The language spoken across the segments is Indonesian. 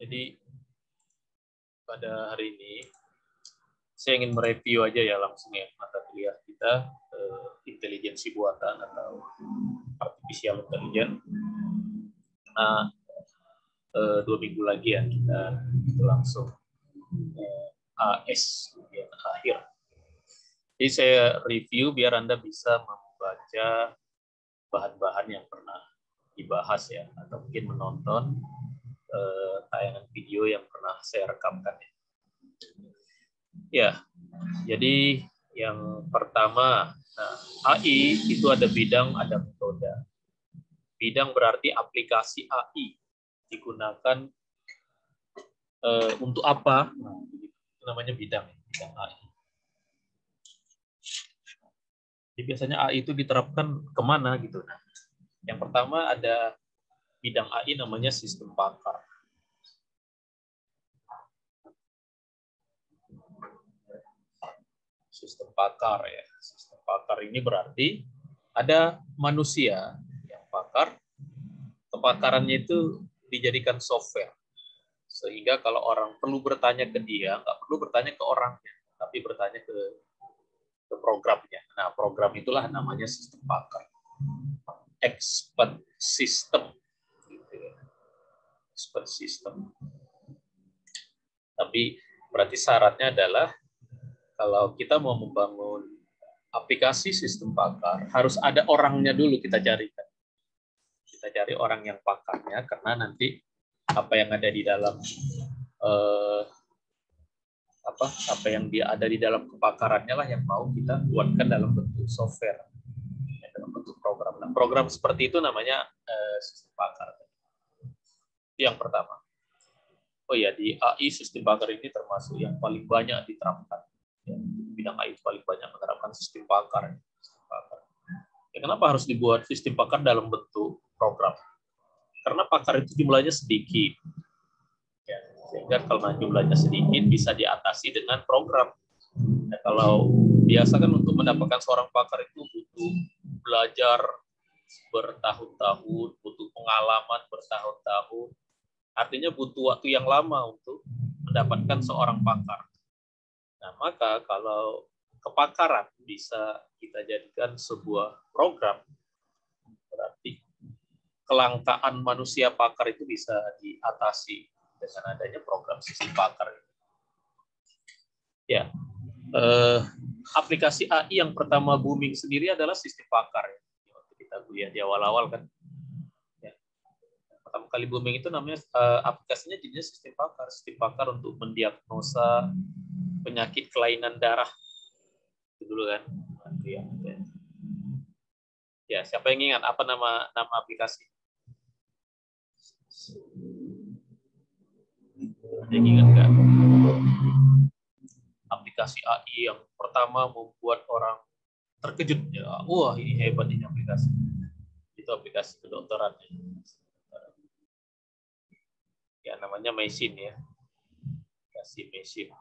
Jadi pada hari ini saya ingin mereview aja ya langsung ya mata kuliah kita intelijensi buatan atau artificial intelligence. Nah, 2 minggu lagi ya kita langsung AS ujian akhir. Jadi saya review biar Anda bisa membaca bahan-bahan yang pernah dibahas ya, atau mungkin menonton tayangan video yang pernah saya rekamkan ya. Ya, jadi yang pertama, AI itu ada bidang, ada metode. Bidang berarti aplikasi AI digunakan untuk apa? Nah, itu namanya bidang AI. Jadi biasanya AI itu diterapkan kemana gitu. Nah, yang pertama ada bidang AI namanya sistem pakar. Sistem pakar ya. Sistem pakar ini berarti ada manusia yang pakar, kepakarannya itu dijadikan software. Sehingga kalau orang perlu bertanya ke dia, nggak perlu bertanya ke orangnya, tapi bertanya ke programnya. Nah, program itulah namanya sistem pakar. Expert system. Expert system. Tapi berarti syaratnya adalah kalau kita mau membangun aplikasi sistem pakar, harus ada orangnya dulu kita carikan. Kita cari orang yang pakarnya, karena nanti apa yang ada di dalam apa yang dia ada di dalam kepakarannya lah yang mau kita buatkan dalam bentuk software, dalam bentuk program. Nah, program seperti itu namanya sistem pakar. Itu yang pertama. Oh ya, di AI sistem pakar ini termasuk yang paling banyak diterapkan. Ya, bidang AI paling banyak menerapkan sistem pakar. Ya, kenapa harus dibuat sistem pakar dalam bentuk program? Karena pakar itu jumlahnya sedikit. Ya, sehingga kalau jumlahnya sedikit bisa diatasi dengan program. Ya, kalau biasa kan untuk mendapatkan seorang pakar itu butuh belajar bertahun-tahun, butuh pengalaman bertahun-tahun. Artinya butuh waktu yang lama untuk mendapatkan seorang pakar. Nah, maka kalau kepakaran bisa kita jadikan sebuah program, berarti kelangkaan manusia pakar itu bisa diatasi dengan adanya program sistem pakar. Ya, aplikasi AI yang pertama booming sendiri adalah sistem pakar. Waktu kita kuliah di awal-awal kan. Pertama kali booming itu namanya aplikasinya jenis sistem pakar untuk mendiagnosa penyakit kelainan darah itu dulu kan. Ya, siapa yang ingat apa nama aplikasi? Ada yang ingat nggak? Aplikasi AI yang pertama membuat orang terkejut ya, wah ini hebat ini aplikasi. Itu aplikasi kedokteran. Ya, namanya Machine ya. Aplikasi Machine.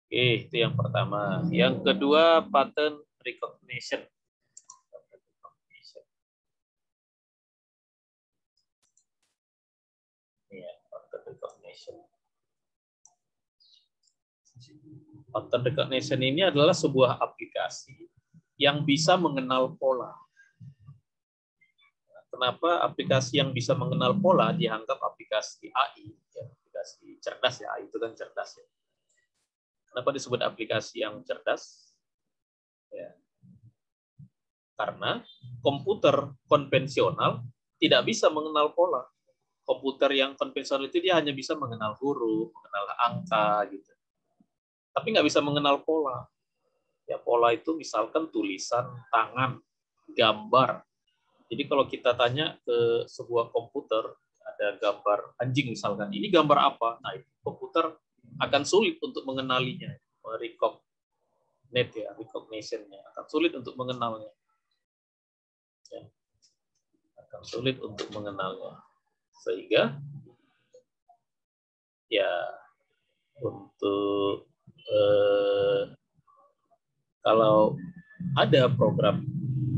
Oke, itu yang pertama. Yang kedua, pattern recognition. Ya, pattern recognition. Pattern recognition ini adalah sebuah aplikasi yang bisa mengenal pola. Kenapa aplikasi yang bisa mengenal pola dianggap aplikasi AI? Ya, aplikasi cerdas ya, AI itu kan cerdas ya. Kenapa disebut aplikasi yang cerdas? Ya. Karena komputer konvensional tidak bisa mengenal pola. Komputer yang konvensional itu dia hanya bisa mengenal huruf, mengenal angka, gitu. Tapi nggak bisa mengenal pola. Ya, pola itu misalkan tulisan, tangan, gambar. Jadi kalau kita tanya ke sebuah komputer, ada gambar anjing misalkan, ini gambar apa? Nah, komputer akan sulit untuk mengenalinya, recognition-nya akan sulit untuk mengenalnya. Ya. Akan sulit untuk mengenalnya. Sehingga ya untuk kalau ada program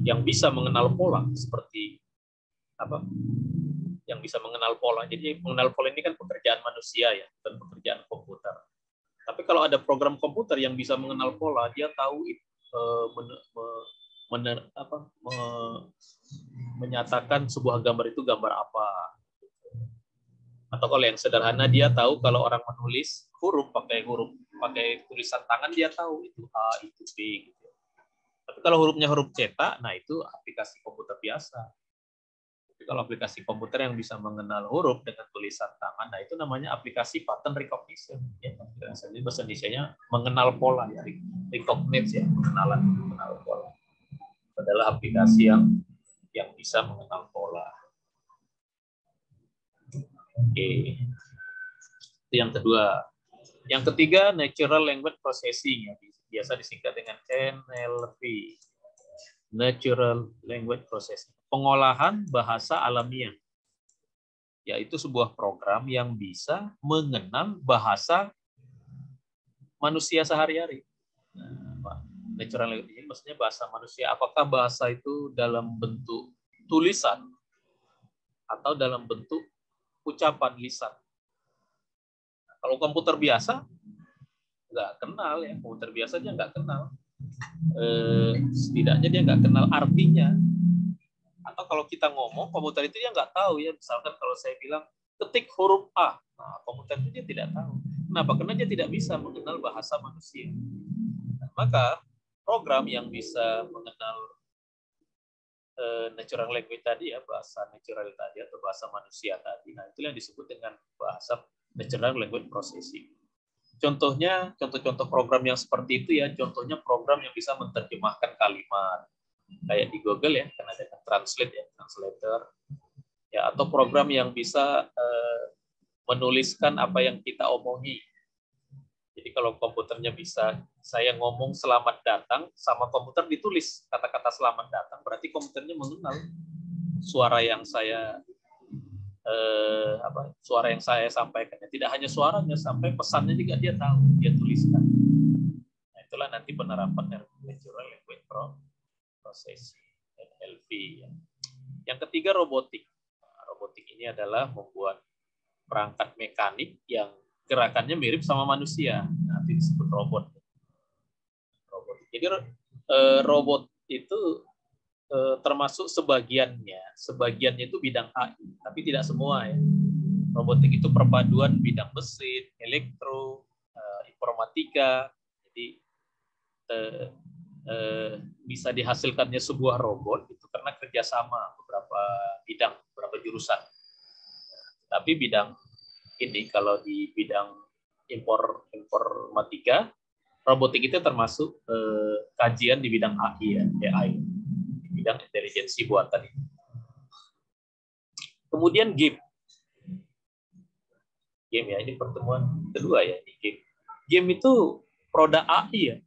yang bisa mengenal pola seperti apa yang bisa mengenal pola. Jadi mengenal pola ini kan pekerjaan manusia ya, bukan pekerjaan komputer. Tapi kalau ada program komputer yang bisa mengenal pola, dia tahu menyatakan sebuah gambar itu gambar apa. Atau kalau yang sederhana, dia tahu kalau orang menulis pakai tulisan tangan, dia tahu itu A, itu B. Gitu. Tapi kalau hurufnya huruf cetak, nah itu aplikasi komputer biasa. Tapi kalau aplikasi komputer yang bisa mengenal huruf dengan tulisan tangan, nah itu namanya aplikasi pattern recognition. Ya, jadi bahasa Indonesia-nya mengenal pola, ya, recognize ya, mengenal pola. Adalah aplikasi yang bisa mengenal pola. Oke. Itu yang kedua. Yang ketiga, natural language processing, ya, biasa disingkat dengan NLP. Natural language processing. Pengolahan bahasa alamiah. Yaitu sebuah program yang bisa mengenal bahasa manusia sehari-hari. Nah, natural language ini maksudnya bahasa manusia. Apakah bahasa itu dalam bentuk tulisan atau dalam bentuk ucapan lisan? Kalau komputer biasa nggak kenal ya, komputer biasa dia nggak kenal. Setidaknya dia nggak kenal artinya. Atau kalau kita ngomong, komputer itu dia nggak tahu ya. Misalkan kalau saya bilang ketik huruf A, nah, komputer itu dia tidak tahu. Kenapa? Karena dia tidak bisa mengenal bahasa manusia. Nah, maka program yang bisa mengenal natural language tadi ya, bahasa natural tadi atau bahasa manusia tadi, nah itu yang disebut dengan bahasa natural language processing. Contohnya, contoh-contoh program yang seperti itu ya, contohnya program yang bisa menerjemahkan kalimat, kayak di Google ya, kan ada translate ya, translator, ya, atau program yang bisa menuliskan apa yang kita omongi. Jadi kalau komputernya bisa, saya ngomong selamat datang, sama komputer ditulis kata-kata selamat datang, berarti komputernya mengenal suara yang saya suara yang saya sampaikan. Tidak hanya suaranya, sampai pesannya juga dia tahu, dia tuliskan. Nah, itulah nanti penerapan natural language processing, NLP. Yang ketiga, robotik. Nah, robotik ini adalah membuat perangkat mekanik yang gerakannya mirip sama manusia. Nanti disebut robot. Jadi robot itu termasuk sebagiannya itu bidang AI, tapi tidak semua ya. Robotik itu perpaduan bidang mesin, elektro, informatika. Jadi bisa dihasilkannya sebuah robot itu karena kerjasama beberapa bidang, beberapa jurusan. Tapi bidang ini kalau di bidang informatika, robotik itu termasuk kajian di bidang AI ya, AI, di bidang intelijensi buatan. Kemudian game ya, ini pertemuan kedua ya, ini game. Game itu produk AI ya.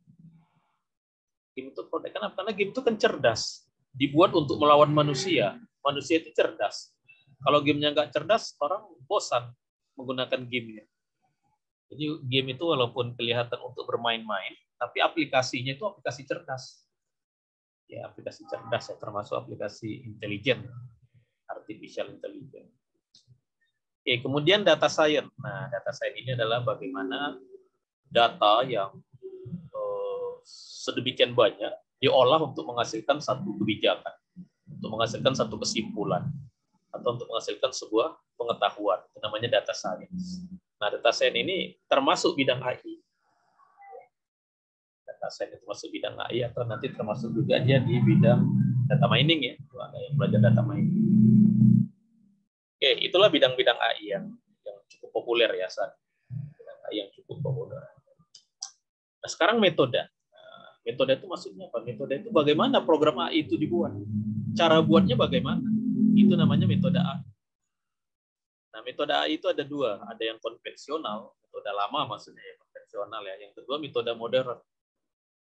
Game itu produk, kenapa? Karena game itu kan cerdas, dibuat untuk melawan manusia. Manusia itu cerdas. Kalau gamenya nggak cerdas, orang bosan menggunakan gamenya. Jadi game itu walaupun kelihatan untuk bermain-main, tapi aplikasinya itu aplikasi cerdas. Ya, aplikasi cerdas ya, termasuk aplikasi intelijen, artificial intelligence. Oke, kemudian data science. Nah, data science ini adalah bagaimana data yang sedemikian banyak diolah untuk menghasilkan satu kebijakan, untuk menghasilkan satu kesimpulan, atau untuk menghasilkan sebuah pengetahuan. Itu namanya data science. Nah, data science ini termasuk bidang AI. Data science itu termasuk bidang AI, atau nanti termasuk juga dia di bidang data mining ya. Ada yang belajar data mining. Oke, itulah bidang-bidang AI yang cukup populer ya saat. Bidang AI yang cukup populer. Nah, sekarang metode. Nah, metode itu maksudnya apa? Metode itu bagaimana program AI itu dibuat. Cara buatnya bagaimana? Itu namanya metode AI. Nah, metode AI itu ada dua, ada yang konvensional, metode lama maksudnya ya, konvensional ya. Yang kedua metode modern.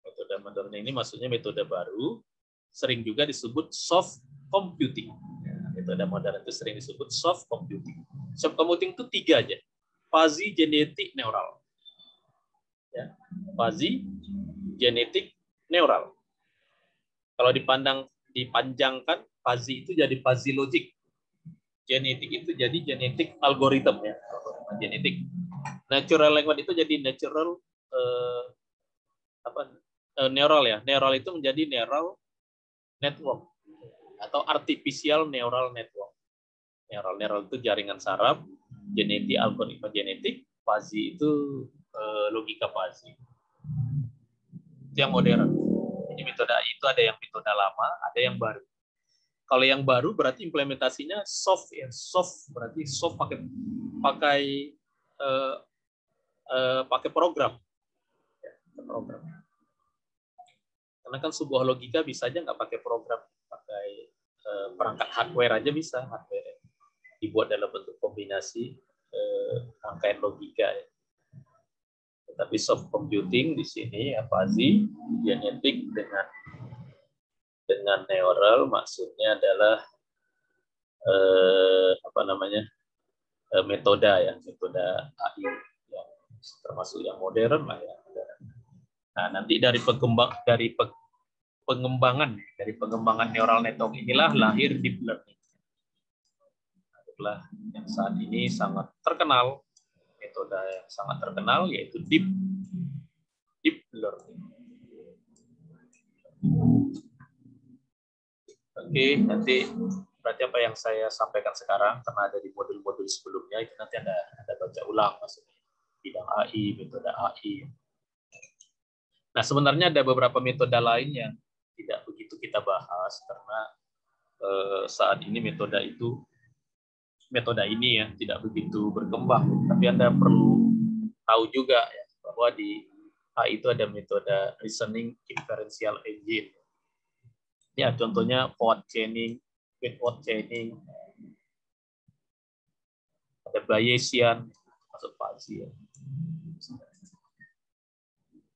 Metode modern ini maksudnya metode baru, sering juga disebut soft computing. Ya, metode modern itu sering disebut soft computing. Soft computing itu tiga aja, fuzzy, genetik, neural. Ya, fuzzy, genetik, neural. Kalau dipanjangkan, fuzzy itu jadi fuzzy logic. Genetik itu jadi genetik algoritma ya, algoritma genetik. Natural language itu jadi natural neural ya. Neural itu menjadi neural network atau artificial neural network. Neural itu jaringan saraf, genetik algoritma genetik, fuzzy itu logika fuzzy. Itu yang modern. Jadi metode AI itu ada yang metode lama, ada yang baru. Kalau yang baru berarti implementasinya soft ya, soft berarti soft pakai program. Ya, program. Karena kan sebuah logika bisa aja nggak pakai program, pakai perangkat hardware aja bisa, hardware dibuat dalam bentuk kombinasi rangkaian logika. Ya. Tetapi soft computing di sini fuzzy genetik dengan neural maksudnya adalah metode ya, metode AI yang termasuk yang modern lah ya. Nah, nanti dari pengembangan neural network inilah lahir deep learning. Adalah yang saat ini sangat terkenal, metode yang sangat terkenal yaitu deep learning. Oke, nanti berarti apa yang saya sampaikan sekarang karena ada di modul-modul sebelumnya itu nanti ada baca ulang maksudnya bidang AI, metode AI. Nah, sebenarnya ada beberapa metode lain yang tidak begitu kita bahas karena saat ini metode ini ya tidak begitu berkembang. Tapi Anda perlu tahu juga ya bahwa di AI itu ada metode reasoning inferential engine. Ya, contohnya forward chaining, backward chaining, ada Bayesian, masuk fuzzy ya.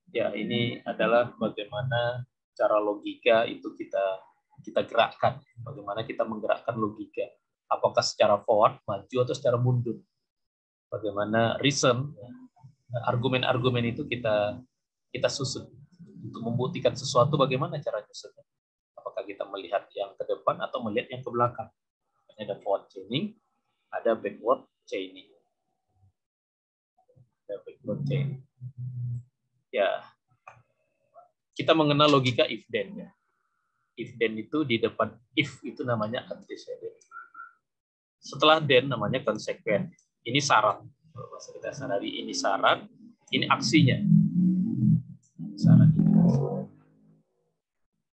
Ya, ini adalah bagaimana cara logika itu kita gerakkan, bagaimana kita menggerakkan logika, apakah secara forward, maju atau secara mundur. Bagaimana reason, argumen-argumen itu kita susun untuk membuktikan sesuatu, bagaimana cara nyusunnya. Apakah kita melihat yang ke depan atau melihat yang ke belakang. Ada forward chaining, ada backward chaining. Ada backward chaining. Ya, kita mengenal logika if then ya. If then itu di depan if itu namanya antecedent. Setelah then namanya consequent. Ini syarat. Kalau kita sadari ini syarat, ini aksinya. Syarat.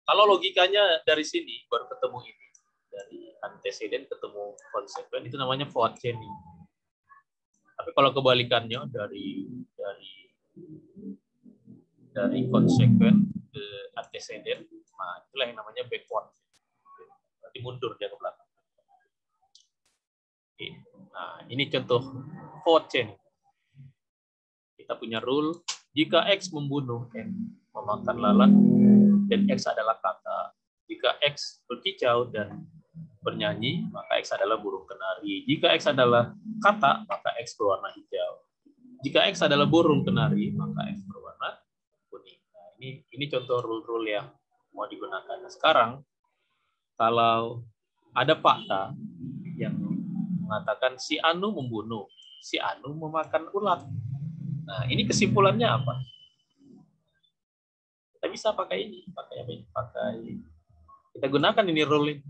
Kalau logikanya dari sini baru ketemu ini, dari antecedent ketemu consequent itu namanya forward chaining. Tapi kalau kebalikannya dari consequent ke antecedent, nah itulah yang namanya backward. Berarti mundur dia ke belakang. Nah, ini contoh forward chaining. Kita punya rule, jika X membunuh N, memakan lalat, dan X adalah kata. Jika X berkicau dan bernyanyi, maka X adalah burung kenari. Jika X adalah kata, maka X berwarna hijau. Jika X adalah burung kenari, maka X berwarna kuning. Nah, ini contoh rule-rule yang mau digunakan. Nah, sekarang, kalau ada fakta yang mengatakan si Anu membunuh, si Anu memakan ulat. Nah, ini kesimpulannya apa? Kita bisa pakai ini, kita gunakan ini rule ini.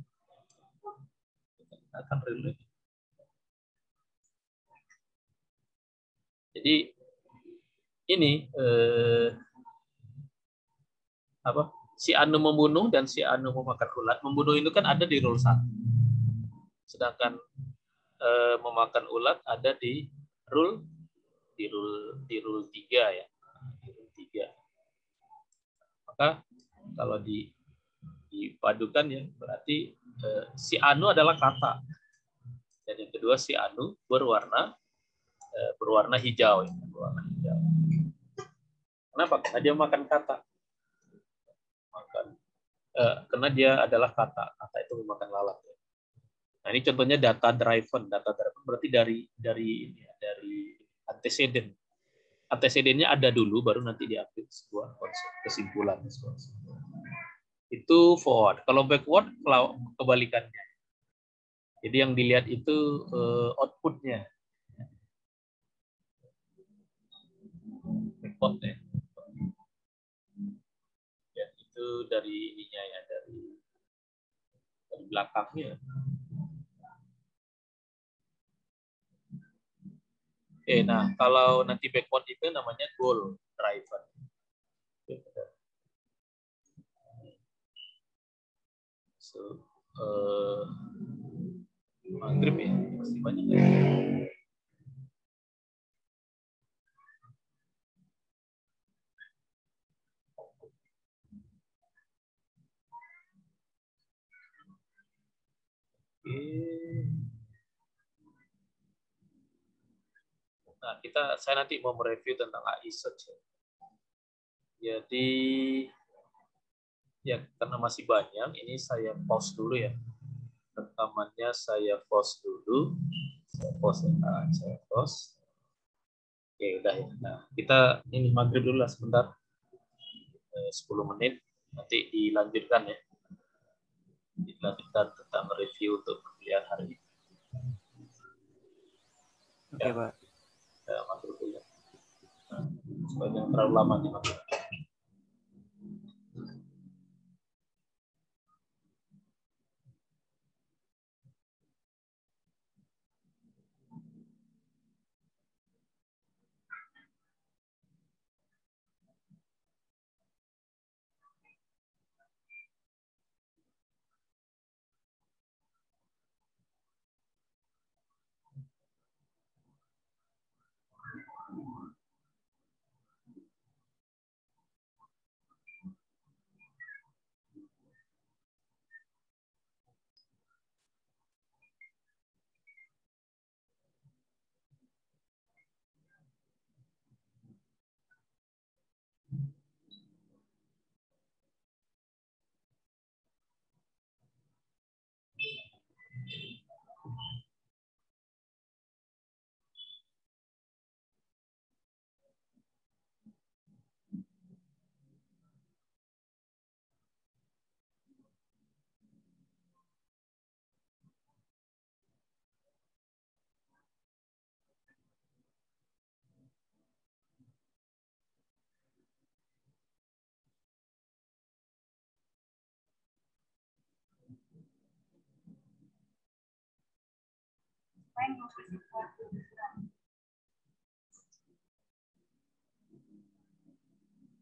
Gunakan rule ini. Jadi ini si Anu membunuh dan si Anu memakan ulat. Membunuh itu kan ada di rule 1. Sedangkan memakan ulat ada di rule 3 ya. Di rule 3. Maka kalau dipadukan ya berarti si Anu adalah kata. Dan yang kedua si Anu berwarna hijau ya, berwarna hijau. Kenapa? Karena dia makan kata. Karena dia adalah kata itu memakan lalat. Ya. Nah, ini contohnya data driven. Data driven berarti dari antecedent. Antecedennya ada dulu, baru nanti diambil sebuah kesimpulan. Itu forward. Kalau backward, kebalikannya. Jadi yang dilihat itu outputnya, backport ya. Ya, itu dari ininya ya, dari belakangnya. Nah kalau nanti backport itu namanya goal driver. So, maghrib ya, masih banyak ya. Nah, saya nanti mau mereview tentang AI search. Jadi ya karena masih banyak, ini saya pause dulu ya. Rekamannya saya pause dulu. Saya pause ya. Nah, saya pause. Oke, udah ya. Nah, kita ini maghrib dulu lah sebentar. 10 menit nanti dilanjutkan ya. Dilanjutkan tentang review untuk kuliah hari ini. Oke, Pak. Ya, maghrib dulu. Nah, supaya jangan terlalu lama nih maghrib.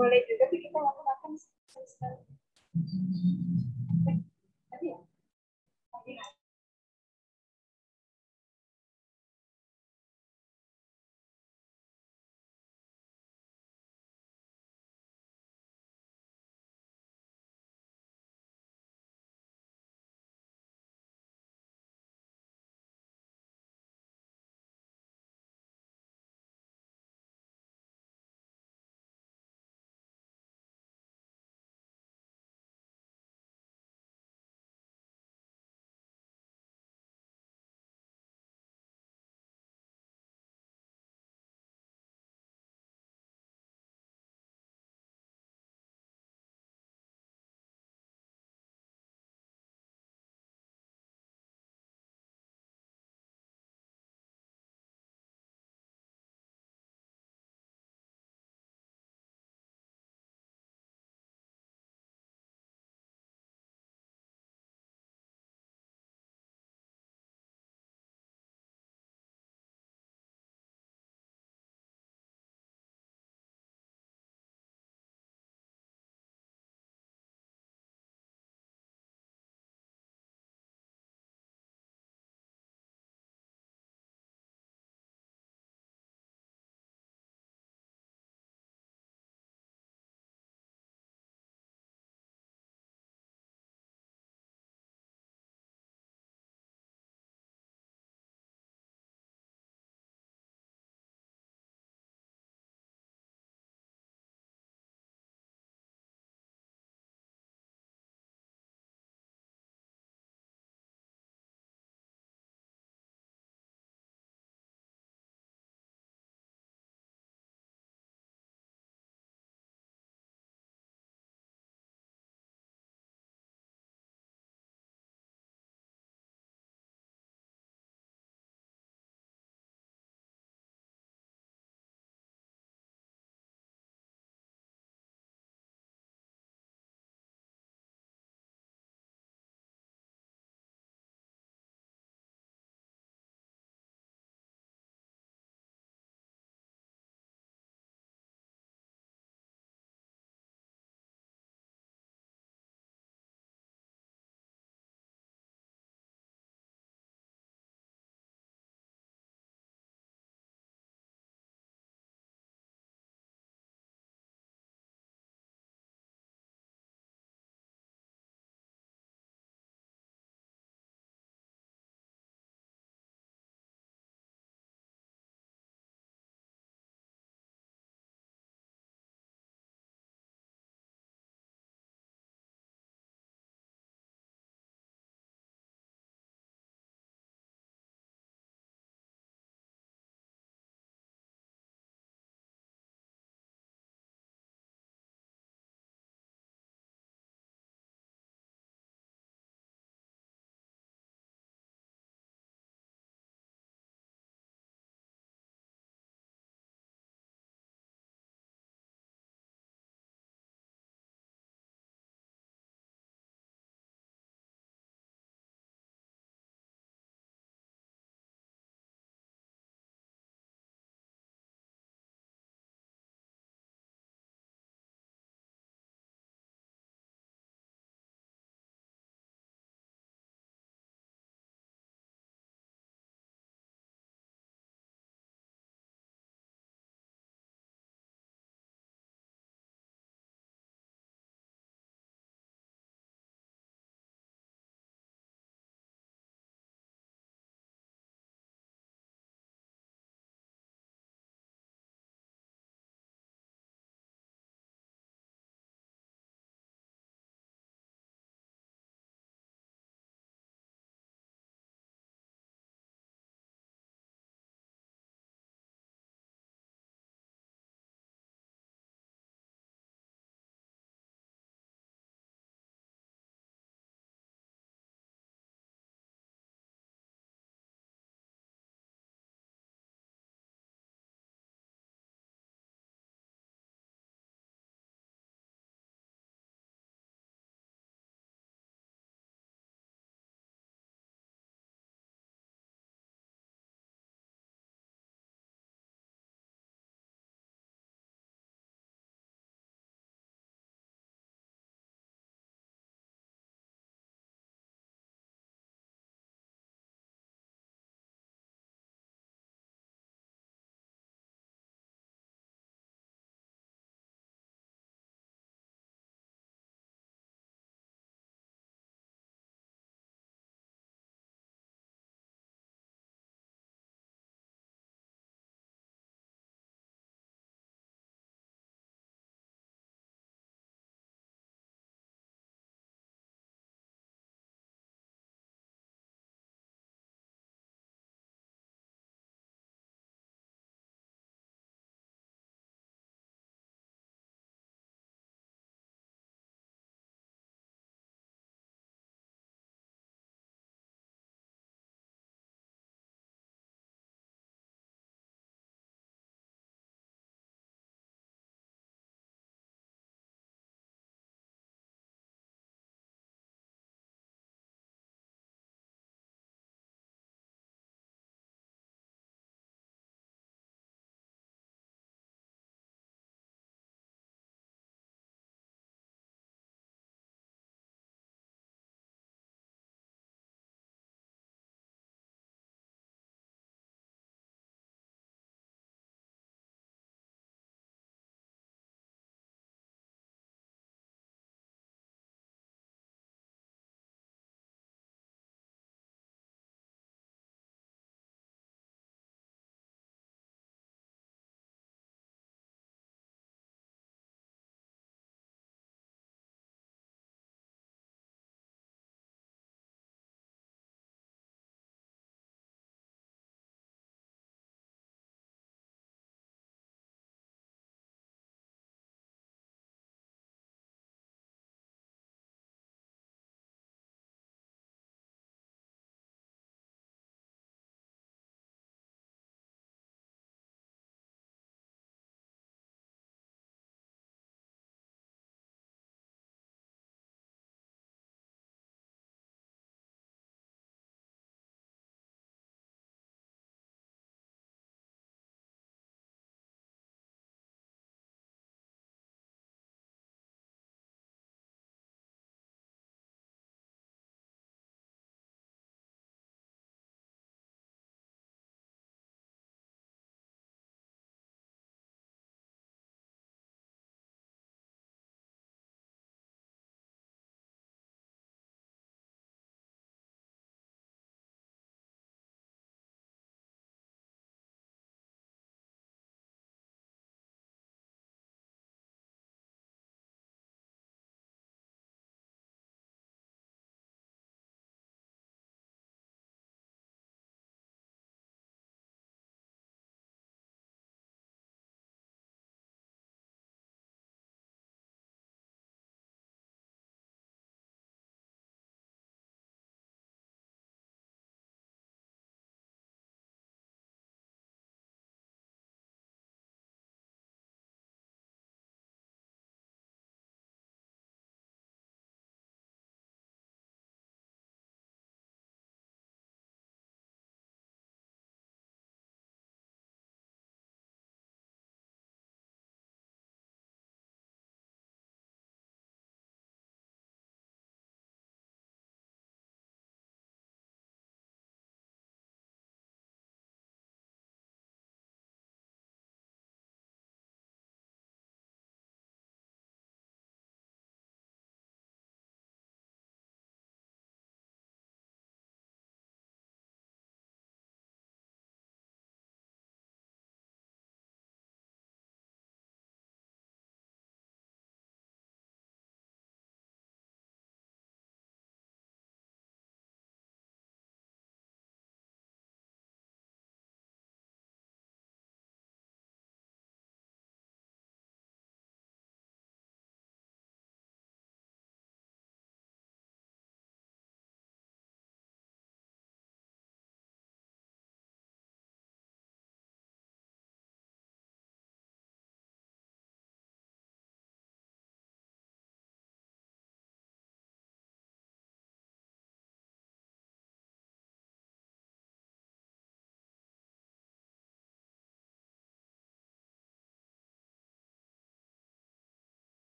Boleh juga sih kita lakukan sekali. Tadi ya?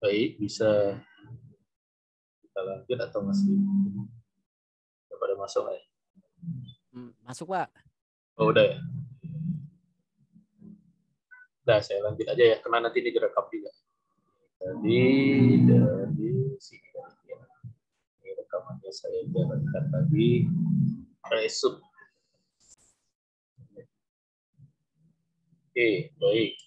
Baik, bisa kita lanjut atau masih pada masuk ya? Masuk, Pak. Oh, udah ya. Udah, saya lanjut aja ya, karena nanti ini direkam juga. Jadi dari sini ya. Ini rekamannya saya jalankan lagi. Resup. Oke, baik.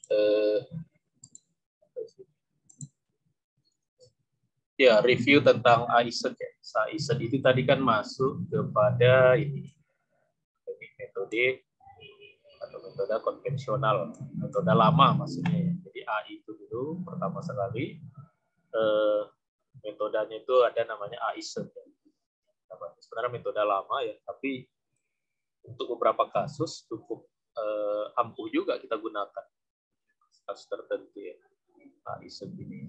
Ya, review tentang AISET ya. AISET itu tadi kan masuk kepada ini metode atau metode konvensional, metode lama maksudnya. Jadi AI itu dulu pertama sekali metodenya itu ada namanya AISET. Sebenarnya metode lama ya, tapi untuk beberapa kasus cukup ampuh juga kita gunakan kasus tertentu ya. AISET ini.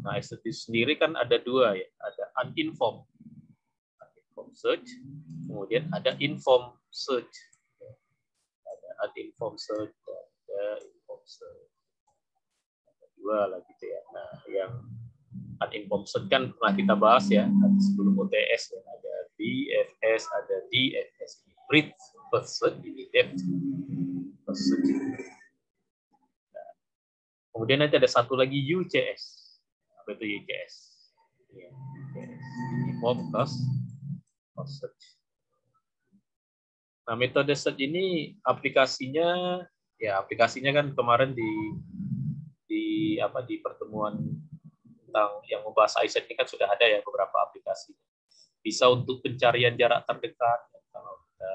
Nah, AISET itu sendiri kan ada dua ya, ada uninformed search, kemudian ada informed search. Ada uninformed search, ada informed search. Ada dua lah gitu ya. Nah, yang uninformed search kan pernah kita bahas ya, sebelum OTS ya, ada BFS, ada DFS. Breadth first search, ini depth first search. Kemudian nanti ada satu lagi UCS. Apa itu UCS? Ya, Informed Cross Search. Nah, metode search ini aplikasinya kan kemarin di pertemuan tentang yang membahas AISET ini kan sudah ada ya beberapa aplikasi. Bisa untuk pencarian jarak terdekat. Kalau kita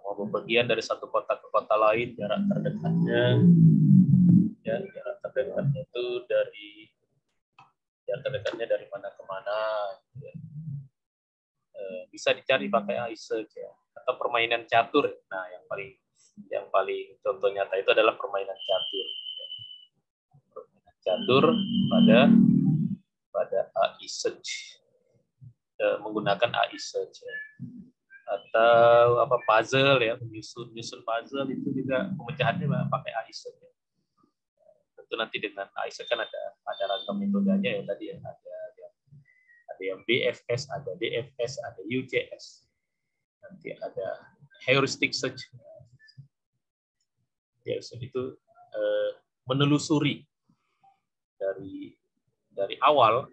mau bepergian dari satu kota ke kota lain, jarak terdekatnya itu dari mana ke mana, ya. Bisa dicari pakai AISET ya, atau permainan catur. Nah, yang paling contoh nyata itu adalah permainan catur. Permainan catur pada AISET, menggunakan AISET ya. Atau puzzle ya, menyusun puzzle itu juga pemecahannya pakai AISET ya. Tentu nanti dengan AISET kan ada ragam metodenya ya tadi ya, ada yang BFS, ada DFS, ada UCS, nanti ada heuristic search. Ya, itu menelusuri dari awal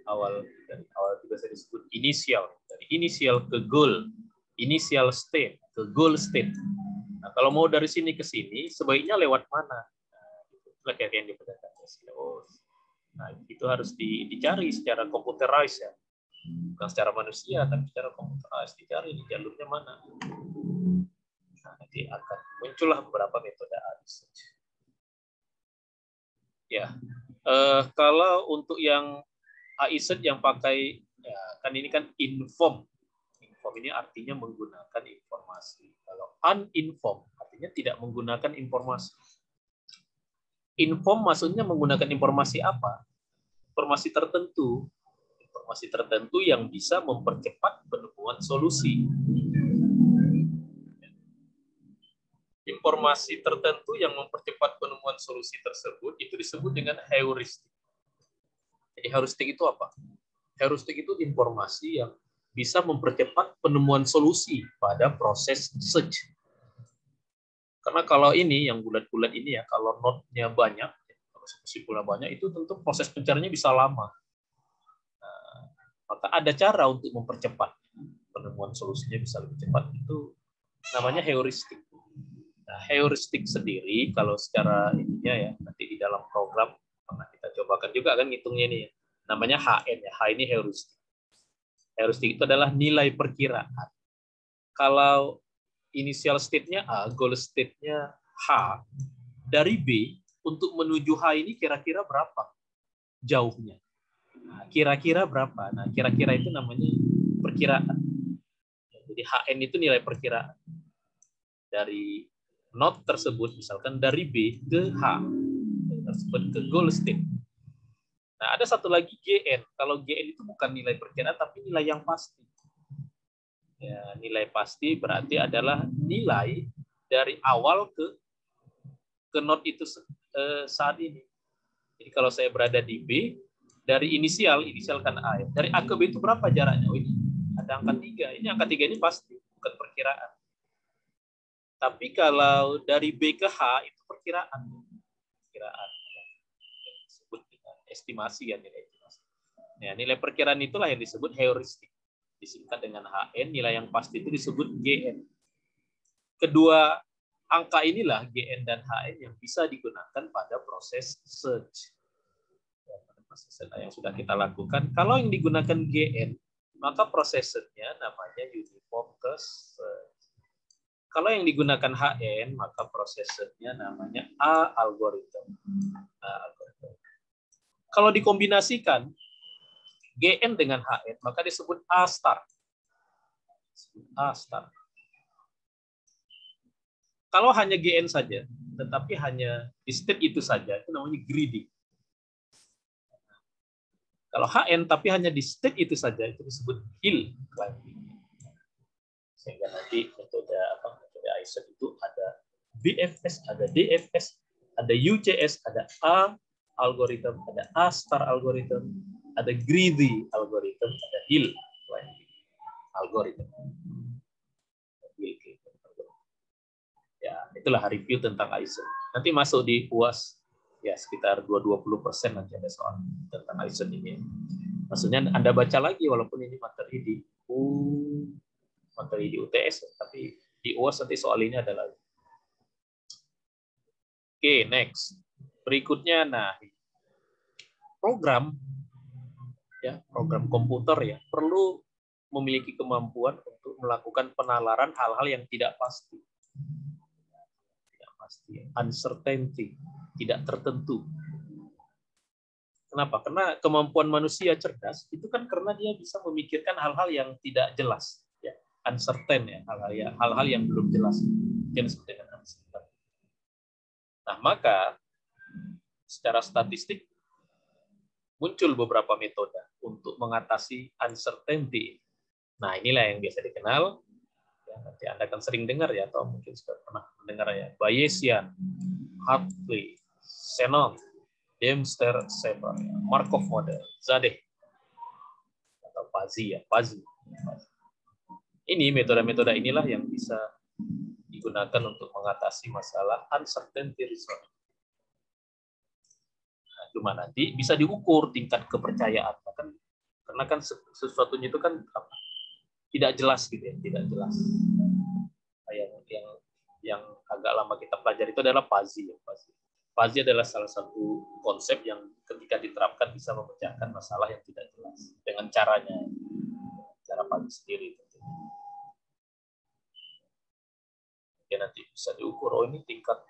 juga saya disebut inisial, dari inisial ke goal, inisial state ke goal state. Nah, kalau mau dari sini ke sini, sebaiknya lewat mana? Nah, kayak yang diperkatakan. Nah, itu harus dicari secara computerized ya. Bukan secara manusia, tapi secara komputerized, dicari di jalurnya mana. Nah, nanti akan muncullah beberapa metode AISET. Ya, kalau untuk yang AISET yang pakai, ya, kan ini kan inform ini artinya menggunakan informasi. Kalau uninformed artinya tidak menggunakan informasi. Inform maksudnya menggunakan informasi apa? Informasi tertentu yang bisa mempercepat penemuan solusi. Informasi tertentu yang mempercepat penemuan solusi tersebut itu disebut dengan heuristik. Jadi heuristik itu apa? Heuristik itu informasi yang bisa mempercepat penemuan solusi pada proses search. Karena kalau ini yang bulat-bulat ini ya, kalau node-nya banyak, kalau kesimpulannya banyak, itu tentu proses pencariannya bisa lama. Maka ada cara untuk mempercepat penemuan solusinya bisa lebih cepat, itu namanya heuristik. Nah, heuristik sendiri kalau secara ininya ya, nanti di dalam program pernah kita cobakan juga kan ngitungnya ini ya. Namanya HN ya. H ini heuristik. Heuristik itu adalah nilai perkiraan. Kalau initial state-nya A, goal state-nya H, dari B untuk menuju H ini kira-kira berapa jauhnya? Kira-kira berapa? Nah, kira-kira itu namanya perkiraan. Jadi HN itu nilai perkiraan dari node tersebut, misalkan dari B ke H, tersebut ke goal state. Nah, ada satu lagi GN. Kalau GN itu bukan nilai perkiraan, tapi nilai yang pasti. Ya, nilai pasti berarti adalah nilai dari awal ke node itu saat ini. Jadi kalau saya berada di B, dari inisial kan A. Dari A ke B itu berapa jaraknya? Oh, ini ada angka 3. Ini angka 3 ini pasti, bukan perkiraan. Tapi kalau dari B ke H itu perkiraan. Perkiraan. Disebut dengan estimasi ya, nilai estimasi. Nah, nilai perkiraan itulah yang disebut heuristik. Disingkat dengan HN, nilai yang pasti itu disebut GN. Kedua angka inilah GN dan HN yang bisa digunakan pada proses search. Yang sudah kita lakukan. Kalau yang digunakan GN, maka prosesornya namanya uniform search. Kalau yang digunakan HN, maka prosesornya namanya A algorithm. Kalau dikombinasikan GN dengan HN, maka disebut A star. A star. Kalau hanya GN saja, tetapi hanya di state itu saja, itu namanya greedy. Kalau HN tapi hanya di state itu saja, itu disebut hill climbing. Sehingga nanti metode Eisen itu ada BFS, ada DFS, ada UCS, ada A algorithm, ada A star algorithm, ada greedy algorithm, ada hill climbing algorithm. Ya, itulah review tentang Eisen. Nanti masuk di UAS ya sekitar 20% nanti ada soal tentang Eisen ini. Maksudnya Anda baca lagi walaupun ini materi di UTS, tapi di UAS nanti soal ini ada lagi. Oke, next. Berikutnya, nah program komputer ya perlu memiliki kemampuan untuk melakukan penalaran hal-hal yang tidak pasti. Uncertainty, tidak tertentu. Kenapa? Karena kemampuan manusia cerdas itu kan karena dia bisa memikirkan hal-hal yang tidak jelas, ya, uncertain ya, hal-hal yang belum jelas. Yang disebut dengan uncertain. Nah, maka secara statistik muncul beberapa metode untuk mengatasi uncertainty. Nah, inilah yang biasa dikenal. Ya, nanti Anda akan sering dengar ya, atau mungkin sudah pernah mendengar ya, Bayesian, Hartley, Shannon, Dempster-Shafer, Markov model, Zadeh, atau Fuzzy ya, Fuzzy. Ini metode-metode inilah yang bisa digunakan untuk mengatasi masalah uncertainty research. Nah, cuma nanti bisa diukur tingkat kepercayaan, karena kan sesuatunya itu kan tidak jelas gitu ya, tidak jelas. Yang agak lama kita pelajari itu adalah fuzzy. Fuzzy adalah salah satu konsep yang ketika diterapkan bisa memecahkan masalah yang tidak jelas dengan caranya, cara fuzzy sendiri. Ya, nanti bisa diukur, oh ini tingkat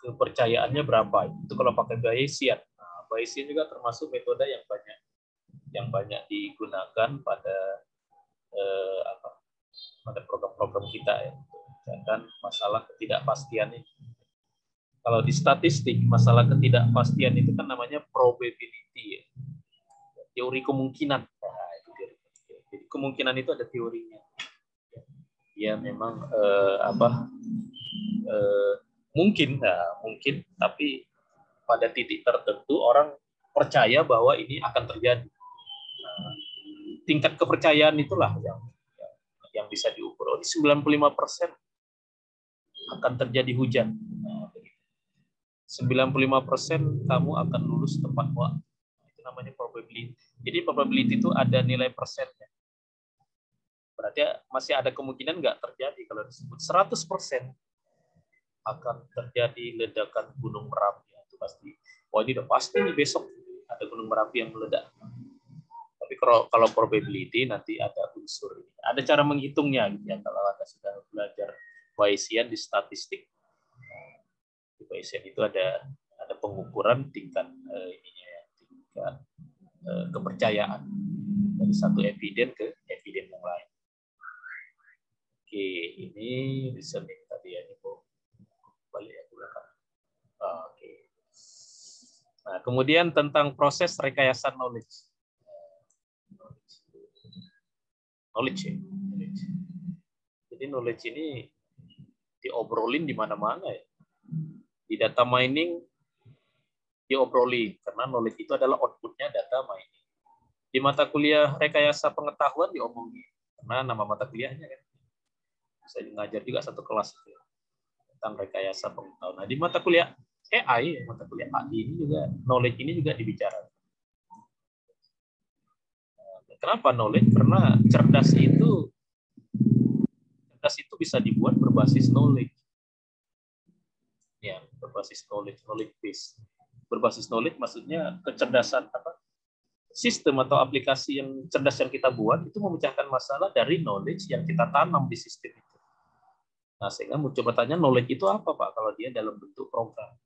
kepercayaannya berapa. Itu kalau pakai Bayesian. Nah, Bayesian juga termasuk metode yang banyak digunakan pada pada program-program kita ya, dan masalah ketidakpastian ini. Kalau di statistik, masalah ketidakpastian itu kan namanya probability ya. Teori kemungkinan. Nah, itu teori. Jadi kemungkinan itu ada teorinya. Ya memang mungkin, tapi pada titik tertentu orang percaya bahwa ini akan terjadi. Nah, tingkat kepercayaan itulah yang bisa diukur. Oh, 95% akan terjadi hujan. Nah, 95% kamu akan lulus tepat waktu. Itu namanya probability. Jadi probability itu ada nilai persennya. Berarti masih ada kemungkinan nggak terjadi. Kalau disebut 100% akan terjadi ledakan gunung Merapi. Itu pasti. Wah, ini udah pasti nih besok ada gunung Merapi yang meledak. Tapi kalau probability nanti ada unsur. Ada cara menghitungnya gitu ya. Kalau Anda sudah belajar Bayesian di statistik, di Bayesian itu ada pengukuran tingkat tingkat kepercayaan dari satu eviden ke eviden yang lain. Oke, ini listening tadi ya, ini balik ya ke belakang. Oke. Nah, kemudian tentang proses rekayasa knowledge. Jadi knowledge ini diobrolin di mana-mana ya. Di data mining diobroli, karena knowledge itu adalah outputnya data mining. Di mata kuliah rekayasa pengetahuan diomongin, karena nama mata kuliahnya kan. Saya ngajar juga satu kelas itu, tentang rekayasa pengetahuan. Nah, di mata kuliah AI, mata kuliah AI ini juga knowledge ini juga dibicarakan. Kenapa knowledge? Karena cerdas itu bisa dibuat berbasis knowledge. Ya, berbasis knowledge base. Berbasis knowledge maksudnya kecerdasan apa? Sistem atau aplikasi yang cerdas yang kita buat itu memecahkan masalah dari knowledge yang kita tanam di sistem itu. Nah, sehingga mau coba tanya knowledge itu apa, Pak? Kalau dia dalam bentuk program.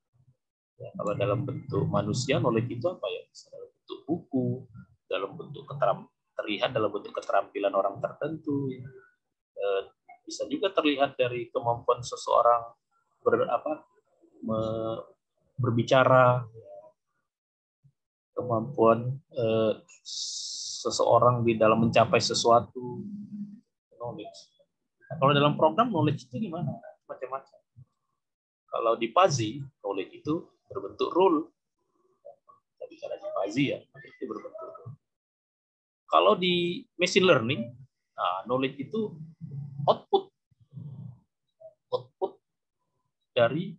Ya, kalau dalam bentuk manusia, knowledge itu apa ya? Bisa dalam bentuk buku, dalam bentuk terlihat dalam bentuk keterampilan orang tertentu. Ya. Bisa juga terlihat dari kemampuan seseorang berbicara, kemampuan seseorang di dalam mencapai sesuatu, knowledge. Nah, kalau dalam program knowledge itu gimana? Macam-macam. Kalau di Fuzzy, knowledge itu berbentuk rule. Kita bicara di Fuzzy ya, itu berbentuk rule. Kalau di machine learning, nah, knowledge itu output dari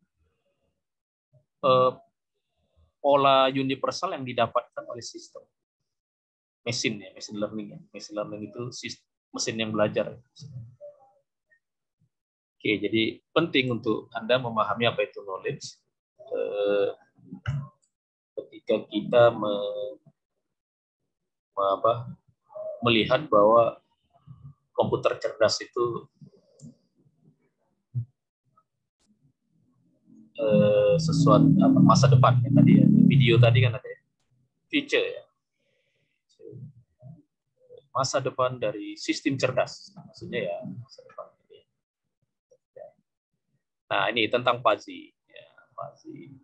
pola universal yang didapatkan oleh sistem machine learning ya. Machine learning itu mesin yang belajar. Oke, jadi penting untuk Anda memahami apa itu knowledge ketika kita melihat bahwa komputer cerdas itu sesuatu masa depan ya, tadi ya. Video tadi kan ada ya. Future ya. Masa depan dari sistem cerdas. Maksudnya ya masa depan. Nah, ini tentang Fuzzy. Ya,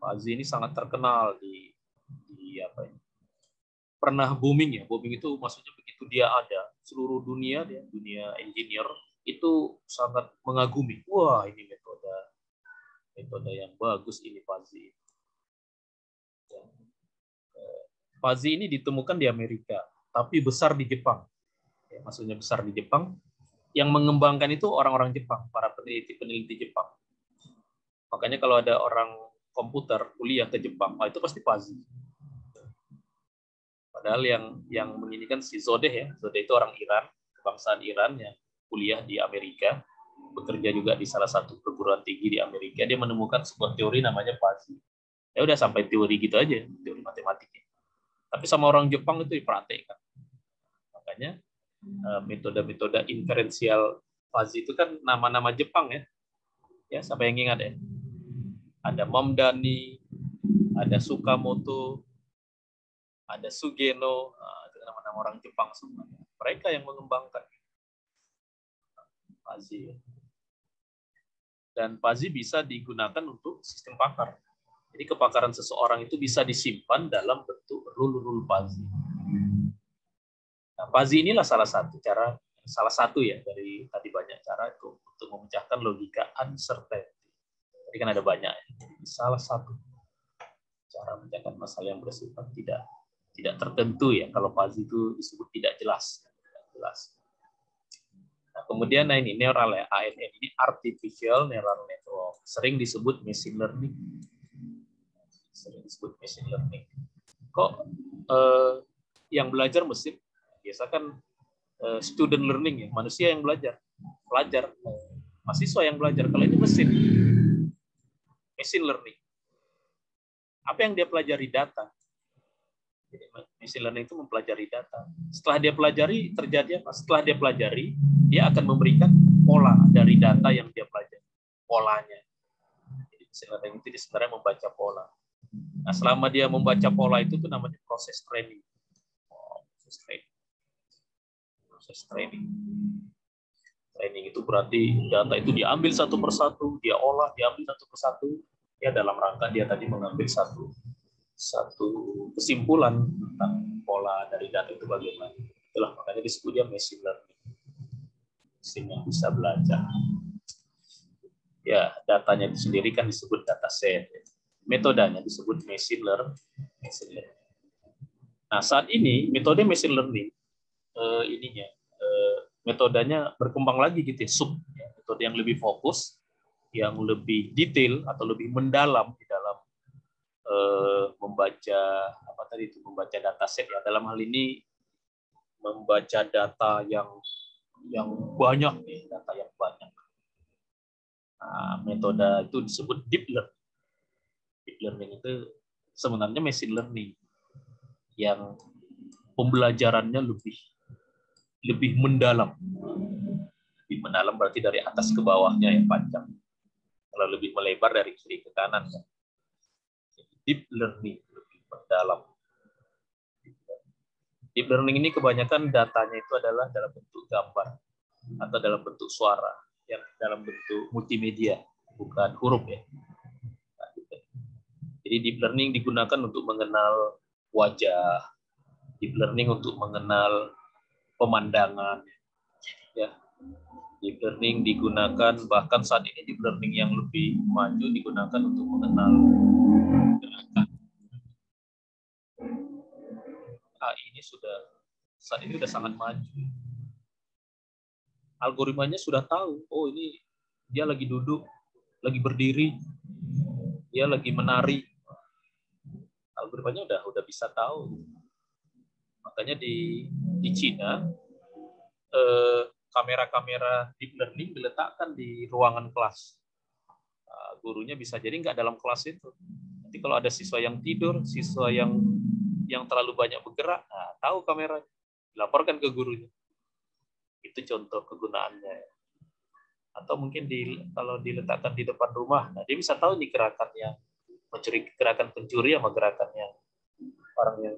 Fuzzy ini sangat terkenal di apa ini? Pernah booming ya. Booming itu maksudnya begitu dia ada, seluruh dunia engineer itu sangat mengagumi. Wah, ini metode yang bagus ini Fuzzy. Fuzzy ini ditemukan di Amerika, tapi besar di Jepang. Ya, maksudnya besar di Jepang. Yang mengembangkan itu orang-orang Jepang, para peneliti Jepang. Makanya kalau ada orang komputer kuliah ke Jepang, itu pasti Fuzzy. Padahal yang menginginkan si Zodeh ya, Zodeh itu orang Iran, kebangsaan Iran yang kuliah di Amerika, bekerja juga di salah satu perguruan tinggi di Amerika. Dia menemukan sebuah teori namanya Fuzzy. Ya udah sampai teori gitu aja, teori matematiknya. Tapi sama orang Jepang itu dipraktekkan. Makanya metode-metode inferensial Fuzzy itu kan nama-nama Jepang ya. Ya, siapa yang ingat ya? Ada Momdani, ada Sukamoto, ada Sugeno, itu nama-nama orang Jepang semua. Mereka yang mengembangkan Fuzzy. Dan Fuzzy bisa digunakan untuk sistem pakar. Jadi kepakaran seseorang itu bisa disimpan dalam bentuk rule Fuzzy. Nah, Fuzzy inilah salah satu ya dari tadi banyak cara itu untuk memecahkan logika uncertainty. Tadi kan ada banyak. Salah satu cara memecahkan masalah yang bersifat tidak tertentu ya. Kalau Fuzzy itu disebut tidak jelas. Nah, kemudian ini neural ya, ANN ini artificial neural network. Sering disebut machine learning. Kok yang belajar mesin biasa kan student learning ya, manusia yang pelajar, mahasiswa yang belajar. Kalau ini machine learning. Apa yang dia pelajari? Data. Jadi machine learning itu mempelajari data. Setelah dia pelajari, terjadi apa? Setelah dia pelajari, dia akan memberikan pola dari data yang dia pelajari. Polanya. Jadi machine learning itu sebenarnya membaca pola. Nah, selama dia membaca pola itu namanya proses training. Proses training. Training itu berarti data itu diambil satu persatu, dia olah, diambil satu persatu. Ya dalam rangka dia tadi mengambil satu kesimpulan tentang pola dari data itu bagaimana. Itulah makanya disebut dia machine learning. Mesin yang bisa belajar. Ya, datanya itu sendiri kan disebut dataset. metodenya disebut machine learning. Nah, saat ini metode machine learning metodenya berkembang lagi gitu ya, metode yang lebih fokus, yang lebih detail atau lebih mendalam di dalam membaca membaca dataset ya. Dalam hal ini membaca data yang banyak nih, data yang banyak. Nah, metode itu disebut deep learning. Deep learning itu sebenarnya machine learning yang pembelajarannya lebih mendalam. Lebih mendalam berarti dari atas ke bawahnya yang panjang. Kalau lebih melebar dari kiri ke kanan. Deep learning lebih mendalam. Deep learning ini kebanyakan datanya itu adalah dalam bentuk gambar atau dalam bentuk suara, yang dalam bentuk multimedia, bukan huruf ya. Jadi deep learning digunakan untuk mengenal wajah, deep learning untuk mengenal pemandangan, ya. Deep learning digunakan, bahkan saat ini deep learning yang lebih maju digunakan untuk mengenal gerakan. AI ini saat ini sudah sangat maju. Algoritmanya sudah tahu, oh ini dia lagi duduk, lagi berdiri, dia lagi menari. Algoritmanya udah bisa tahu. Makanya di Cina kamera-kamera deep learning diletakkan di ruangan kelas. Gurunya bisa jadi nggak dalam kelas itu. Nanti kalau ada siswa yang tidur, siswa yang terlalu banyak bergerak, tahu kameranya, dilaporkan ke gurunya. Itu contoh kegunaannya. Atau mungkin kalau diletakkan di depan rumah, dia bisa tahu nih gerakan yang mencuri, gerakan pencuri sama gerakan yang orang yang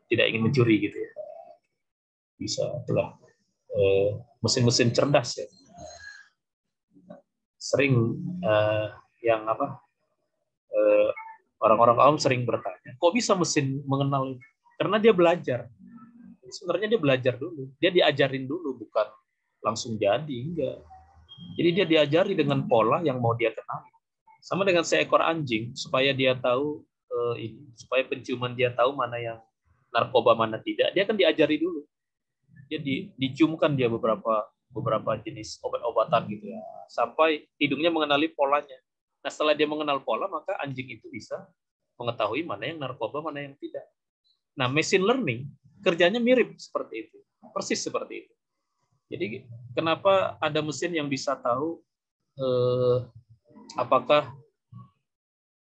tidak ingin mencuri gitu ya. Bisa, itulah mesin-mesin cerdas ya. Sering orang-orang awam sering bertanya, kok bisa mesin mengenal itu? Karena dia belajar. Sebenarnya dia belajar dulu, dia diajarin dulu, bukan langsung jadi, enggak. Jadi dia diajari dengan pola yang mau dia kenal. Sama dengan seekor anjing, supaya dia tahu supaya penciuman dia tahu mana yang narkoba, mana tidak, dia akan diajari dulu. Dia diciumkan dia beberapa jenis obat-obatan gitu ya, sampai hidungnya mengenali polanya. Nah, setelah dia mengenal pola, maka anjing itu bisa mengetahui mana yang narkoba, mana yang tidak. Nah, machine learning kerjanya mirip seperti itu, persis seperti itu. Jadi kenapa ada mesin yang bisa tahu apakah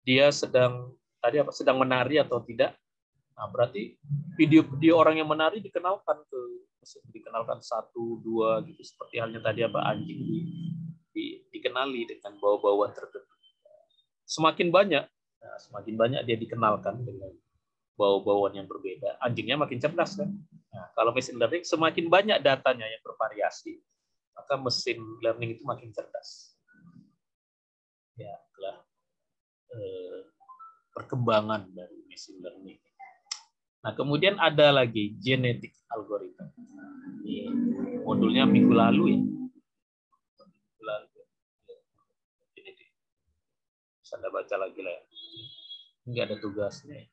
dia sedang menari atau tidak? Nah, berarti video orang yang menari dikenalkan satu, dua gitu, seperti halnya tadi anjing dikenali dengan bau-bauan tertentu. Semakin banyak dia dikenalkan dengan bau-bauan yang berbeda, anjingnya makin cerdas kan. Nah, kalau machine learning semakin banyak datanya yang bervariasi, maka mesin learning itu makin cerdas. Ya, itulah perkembangan dari machine learning. Nah, kemudian ada lagi genetic algorithm. Ini modulnya minggu lalu ya. Genetic. Bisa Anda baca lagi lah ya. Ini ada tugasnya.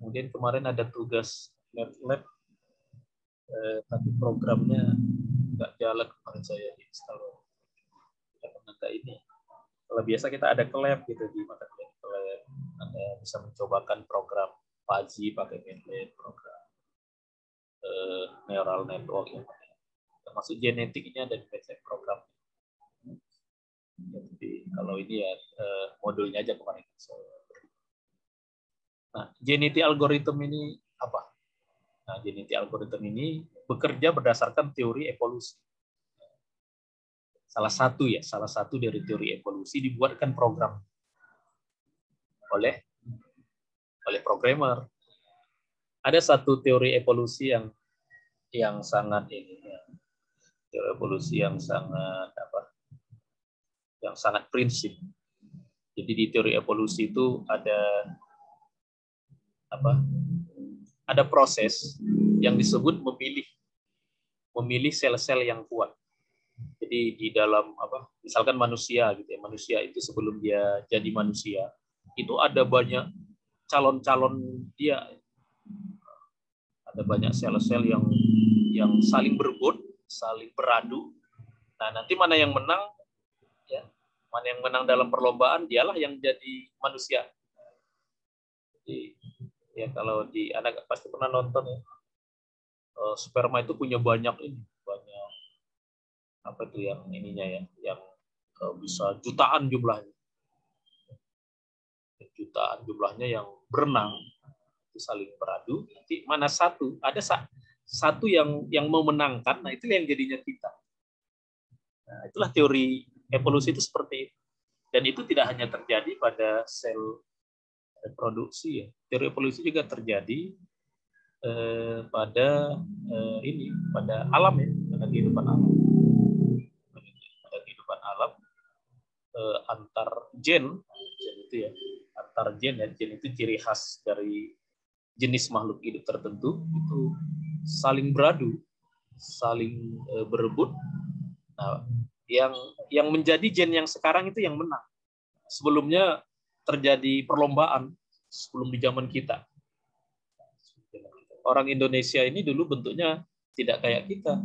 Kemudian kemarin ada tugas lab, tapi programnya nggak jalan kemarin saya install. Kita ini. Kalau biasa kita ada ke lab gitu di mata kuliah ke lab, Anda bisa mencobakan program Fuzzy pakai MATLAB, program neural network yang termasuk genetiknya dan MATLAB program. Jadi kalau ini ya modulnya aja kemarin. Nah, genetic algorithm ini apa? Nah, genetic algorithm ini bekerja berdasarkan teori evolusi. Salah satu dari teori evolusi dibuatkan program oleh programmer. Ada satu teori evolusi yang sangat teori evolusi yang sangat prinsip. Jadi di teori evolusi itu ada proses yang disebut memilih sel-sel yang kuat. Jadi di dalam misalkan manusia gitu ya, manusia itu sebelum dia jadi manusia, itu ada banyak calon-calon dia, ada banyak sel-sel yang saling berebut, saling beradu. Nah, nanti mana yang menang, ya, mana yang menang dalam perlombaan, dialah yang jadi manusia. Jadi, ya kalau di anak pasti pernah nonton ya, sperma itu punya banyak apa itu yang ininya ya, yang bisa jutaan jumlahnya yang berenang itu saling beradu. Nanti mana ada satu yang memenangkan, nah itu yang jadinya kita. Nah, itulah teori evolusi itu seperti itu. Dan itu tidak hanya terjadi pada sel reproduksi ya. Teori evolusi juga terjadi pada alam ya, pada kehidupan alam. Pada kehidupan alam antar gen itu ya, antar gen ya, gen itu ciri khas dari jenis makhluk hidup tertentu itu saling beradu, saling berebut. Nah, yang menjadi gen yang sekarang itu yang menang. Sebelumnya terjadi perlombaan sebelum di zaman kita. Orang Indonesia ini dulu bentuknya tidak kayak kita,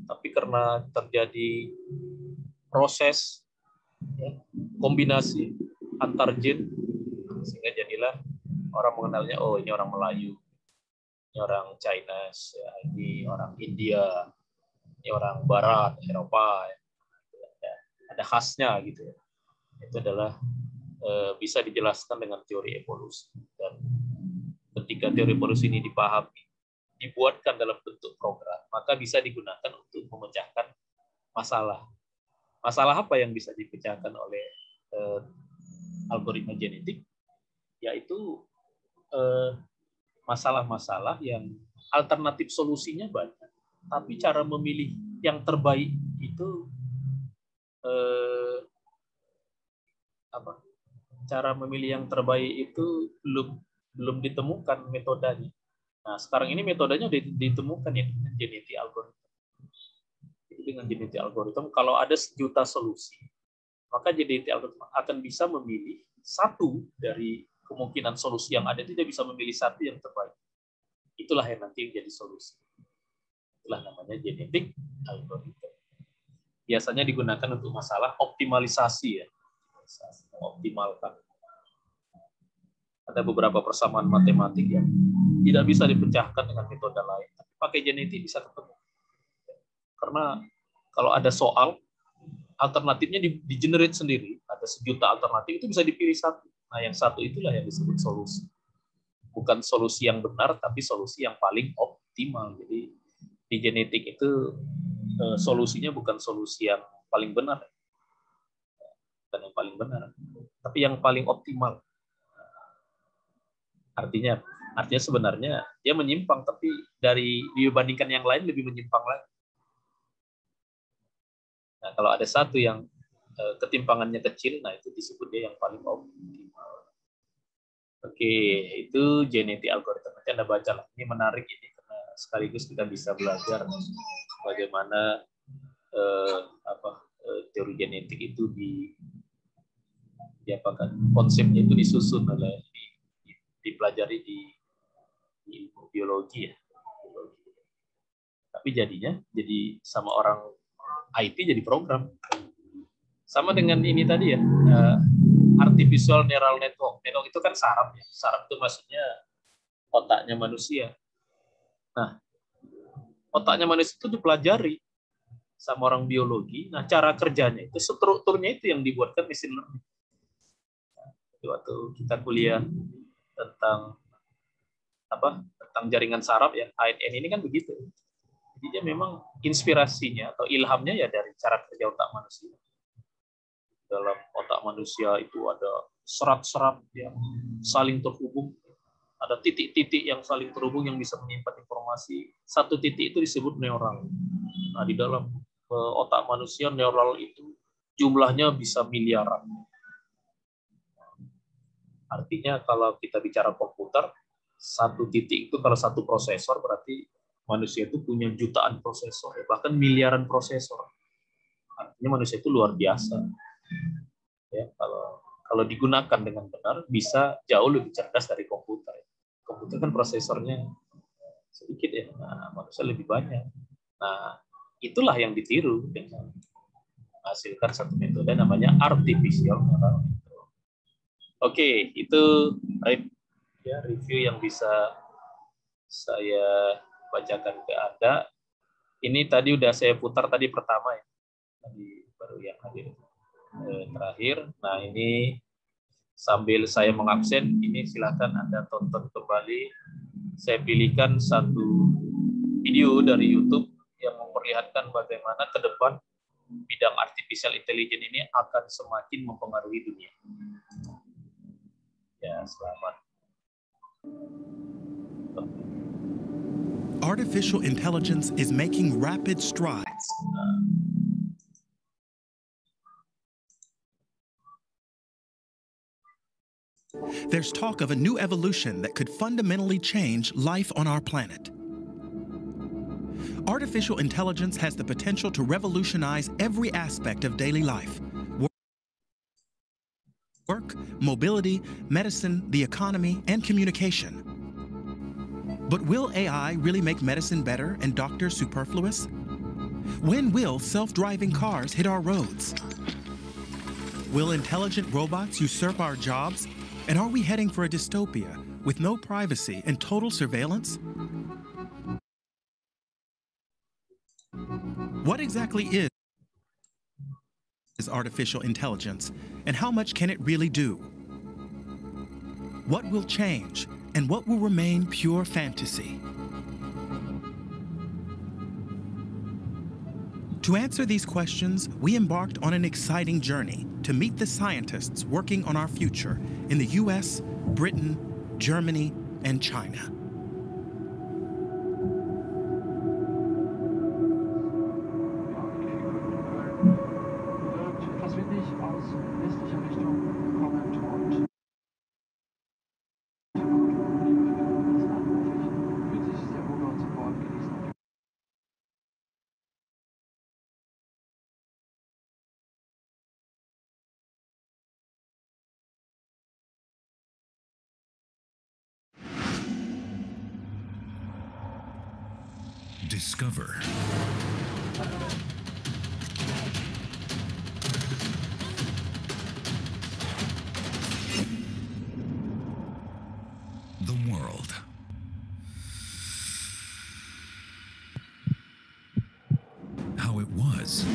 tapi karena terjadi proses ya, kombinasi antar gen, sehingga jadilah orang mengenalnya, oh ini orang Melayu, ini orang Chinese, ya, ini orang India, ini orang Barat, Eropa, ya, ada khasnya gitu. Itu adalah bisa dijelaskan dengan teori evolusi. Dan ketika teori evolusi ini dipahami, dibuatkan dalam bentuk program, maka bisa digunakan untuk memecahkan masalah. Masalah apa yang bisa dipecahkan oleh algoritma genetik? Yaitu masalah-masalah yang alternatif solusinya banyak, tapi cara memilih yang terbaik itu cara memilih yang terbaik itu belum ditemukan metodenya. Nah, sekarang ini metodenya ditemukan ya dengan genetik algoritma. Dengan genetik algoritma, kalau ada 1 juta solusi, maka genetik algoritma akan bisa memilih satu dari kemungkinan solusi yang ada, tidak bisa memilih satu yang terbaik. Itulah yang nanti jadi solusi. Itulah namanya genetik algoritma. Biasanya digunakan untuk masalah optimalisasi ya. Optimalkan. Ada beberapa persamaan matematik yang tidak bisa dipecahkan dengan metode lain, tapi pakai genetik bisa ketemu. Karena kalau ada soal, alternatifnya di-generate sendiri, ada 1 juta alternatif, itu bisa dipilih satu. Nah, yang satu itulah yang disebut solusi. Bukan solusi yang benar, tapi solusi yang paling optimal. Jadi di genetik itu solusinya bukan solusi yang paling benar, bukan yang paling benar, tapi yang paling optimal. Artinya sebenarnya dia menyimpang, tapi dibandingkan yang lain lebih menyimpang lagi. Nah, kalau ada satu yang ketimpangannya kecil, nah itu disebut dia yang paling optimal. Oke, itu genetik algoritma. Nanti Anda baca lah. Ini menarik ini karena sekaligus kita bisa belajar bagaimana teori genetik itu konsepnya itu disusun oleh dipelajari di ilmu biologi ya. Tapi jadinya jadi sama orang IT jadi program. Sama dengan ini tadi ya, artificial neural network. Network itu kan saraf ya. Saraf itu maksudnya otaknya manusia. Nah, otaknya manusia itu dipelajari sama orang biologi. Nah, cara kerjanya itu, strukturnya itu yang dibuatkan machine learning. Waktu kita kuliah tentang jaringan saraf ya, ANN ini kan begitu. Jadi dia memang inspirasinya atau ilhamnya ya dari cara kerja otak manusia. Dalam otak manusia itu ada serat-serat yang saling terhubung, ada titik-titik yang saling terhubung yang bisa menyimpan informasi. Satu titik itu disebut neural. Nah, di dalam otak manusia neural itu jumlahnya bisa miliaran. Artinya kalau kita bicara komputer, satu titik itu kalau satu prosesor berarti manusia itu punya jutaan prosesor, bahkan miliaran prosesor. Artinya manusia itu luar biasa. Ya, kalau digunakan dengan benar bisa jauh lebih cerdas dari komputer. Komputer kan prosesornya sedikit ya, nah, manusia lebih banyak. Nah, itulah yang ditiru dengan menghasilkan satu metode namanya artificial neural network. Oke, itu ya review yang bisa saya bacakan ke Anda. Ini tadi udah saya putar tadi pertama ya, tadi baru yang hadir terakhir. Nah ini sambil saya mengabsen, ini silakan Anda tonton kembali. Saya pilihkan satu video dari YouTube yang memperlihatkan bagaimana ke depan bidang artificial intelligence ini akan semakin mempengaruhi dunia. Ya, selamat. Artificial intelligence is making rapid strides. There's talk of a new evolution that could fundamentally change life on our planet. Artificial intelligence has the potential to revolutionize every aspect of daily life. Work, mobility, medicine, the economy, and communication. But will AI really make medicine better and doctors superfluous? When will self-driving cars hit our roads? Will intelligent robots usurp our jobs? And are we heading for a dystopia with no privacy and total surveillance? What exactly is artificial intelligence, and how much can it really do? What will change, and what will remain pure fantasy? To answer these questions, we embarked on an exciting journey to meet the scientists working on our future in the US, Britain, Germany, and China. Discover. The world. How it was.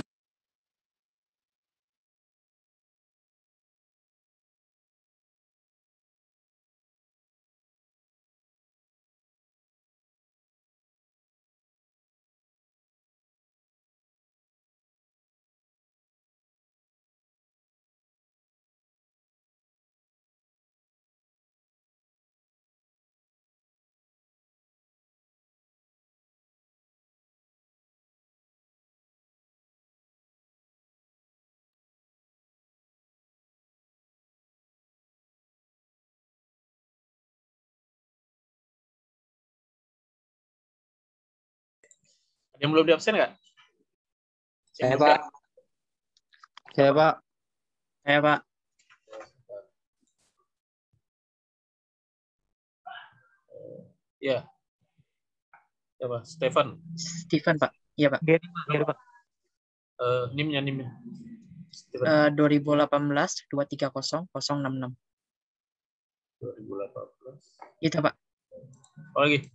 Ada yang belum di absen nggak? Saya Pak. Saya Pak. Saya Pak. Ya. Ya Pak, Stefan. Steven Pak. Iya Pak. Iya Pak. NIM-nya. 2018 230 066. 2018. Itu Pak. Oh, lagi.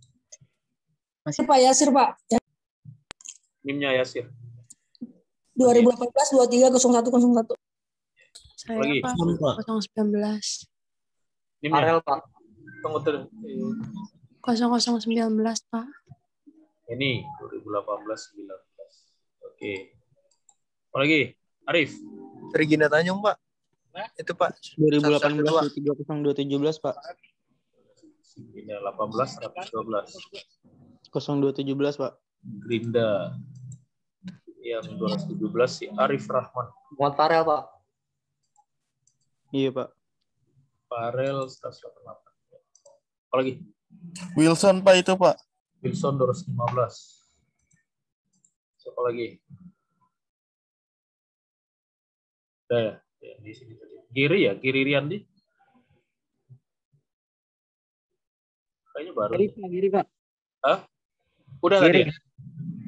Masih Pak Yasir Pak. NIM-nya Yasir. 2018 230101. Saya Lagi. Pak 019. NIM-nya. Arel Pak. Tunggu terus. 0019 Pak. Ini 2018-19. Oke. Apa lagi? Arif. Regina Tanjung, Pak. Itu, Pak. 2018 230 217 Pak. Ini 18 112. 0217 Pak. Grinda. Yang 217 si Arif Rahman. Muhammad Farel Pak. Iya Pak. Farel 188. Apa lagi? Wilson, Pak, itu, Pak. Wilson 215. Siapa lagi? Udah ya? Ya, di sini tadi. Giri ya, Giri Riyandi. Kayaknya baru. Giri, Pak. Hah? Udah tadi Giri. ya?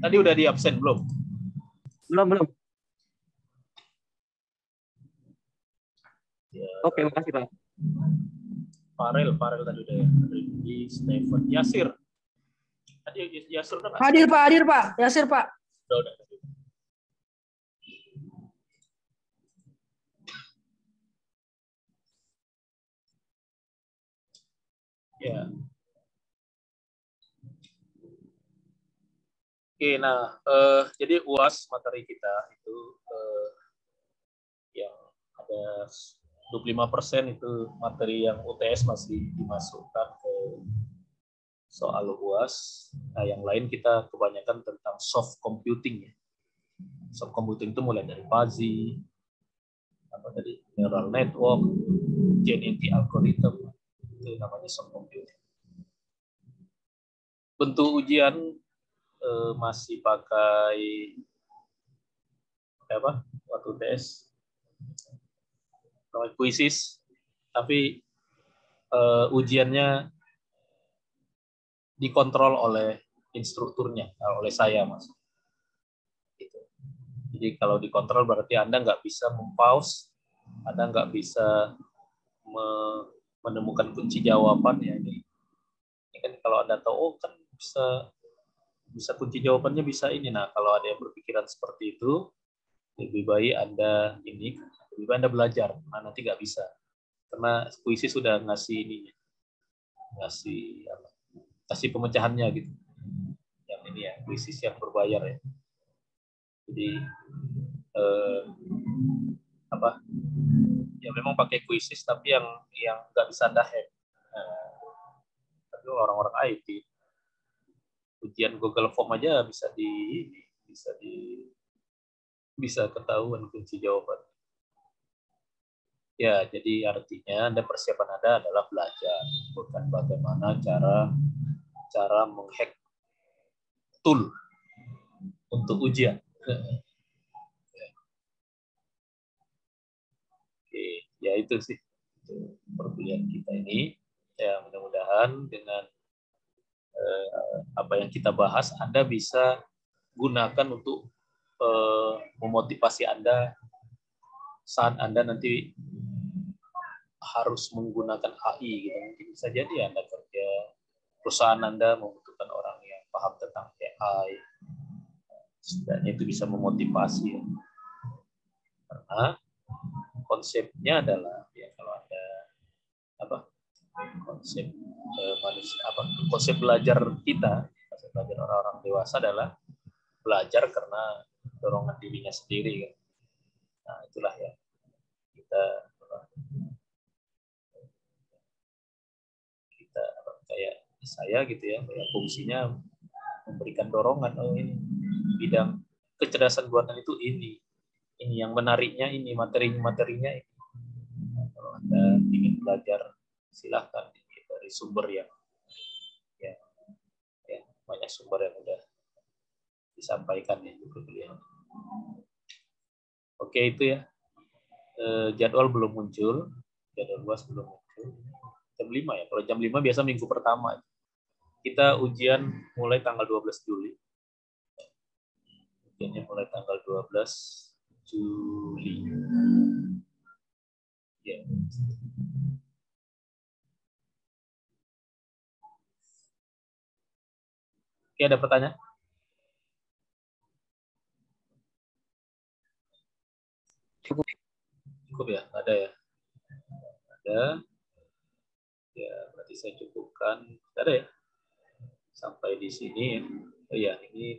Tadi udah di absen belum? Belum. Ya, Oke, makasih, Pak. Farel tadi udah ya. Rindi, Stephen, Yasir. Tadi Yasir udah nggak? Hadir Pak. Yasir Pak. Udah. Ya. Oke, nah, jadi UAS materi kita itu yang ada 25% itu materi yang UTS masih dimasukkan ke soal UAS. Nah, yang lain kita kebanyakan tentang soft computing ya. Soft computing itu mulai dari fuzzy, neural network, genetic algorithm, itu namanya soft computing. Bentuk ujian masih pakai waktu tes kuisis, tapi ujiannya dikontrol oleh instrukturnya, oleh saya mas. Gitu. Jadi kalau dikontrol berarti Anda nggak bisa mempause, Anda nggak bisa menemukan kunci jawaban ya. Ini kan kalau Anda tahu, kan bisa kunci jawabannya bisa ini. Nah, kalau ada yang berpikiran seperti itu, lebih baik Anda belajar. Nah, nanti nggak bisa. Karena kuisis sudah ngasih pemecahannya gitu. Yang ini ya, kuisis yang berbayar ya. Jadi ya memang pakai kuisis, tapi yang nggak bisa Anda hack. Tapi orang-orang IT ujian Google Form aja bisa ketahuan kunci jawaban. Ya, jadi artinya persiapan Anda adalah belajar, bukan bagaimana cara menghack tool untuk ujian. Oke, ya itu sih perkuliahan kita ini. Ya, mudah-mudahan dengan apa yang kita bahas, Anda bisa gunakan untuk memotivasi Anda saat Anda nanti harus menggunakan AI gitu. Mungkin bisa jadi Anda kerja, perusahaan Anda membutuhkan orang yang paham tentang AI. Setidaknya itu bisa memotivasi ya. Karena konsepnya adalah ya, kalau Anda konsep belajar kita, konsep belajar orang-orang dewasa adalah belajar karena dorongan dirinya sendiri kan. Nah, itulah ya kita kayak saya gitu ya, kayak fungsinya memberikan dorongan. Oh, ini bidang kecerdasan buatan itu ini yang menariknya, ini materinya ini. Nah, kalau Anda ingin belajar, silahkan dari sumber yang banyak sumber yang udah disampaikan ya di kuliah. Oke, itu ya. Jadwal belum muncul, jadwal UAS belum muncul. Jam 5 ya. Kalau jam 5 biasa minggu pertama. Kita ujian mulai tanggal 12 Juli. Ujiannya mulai tanggal 12 Juli. Ya. Oke, ada pertanyaan? Cukup ya? Ada ya? Ada. Ya, berarti saya cukupkan. Ada ya? Sampai di sini ya. Oh iya, ini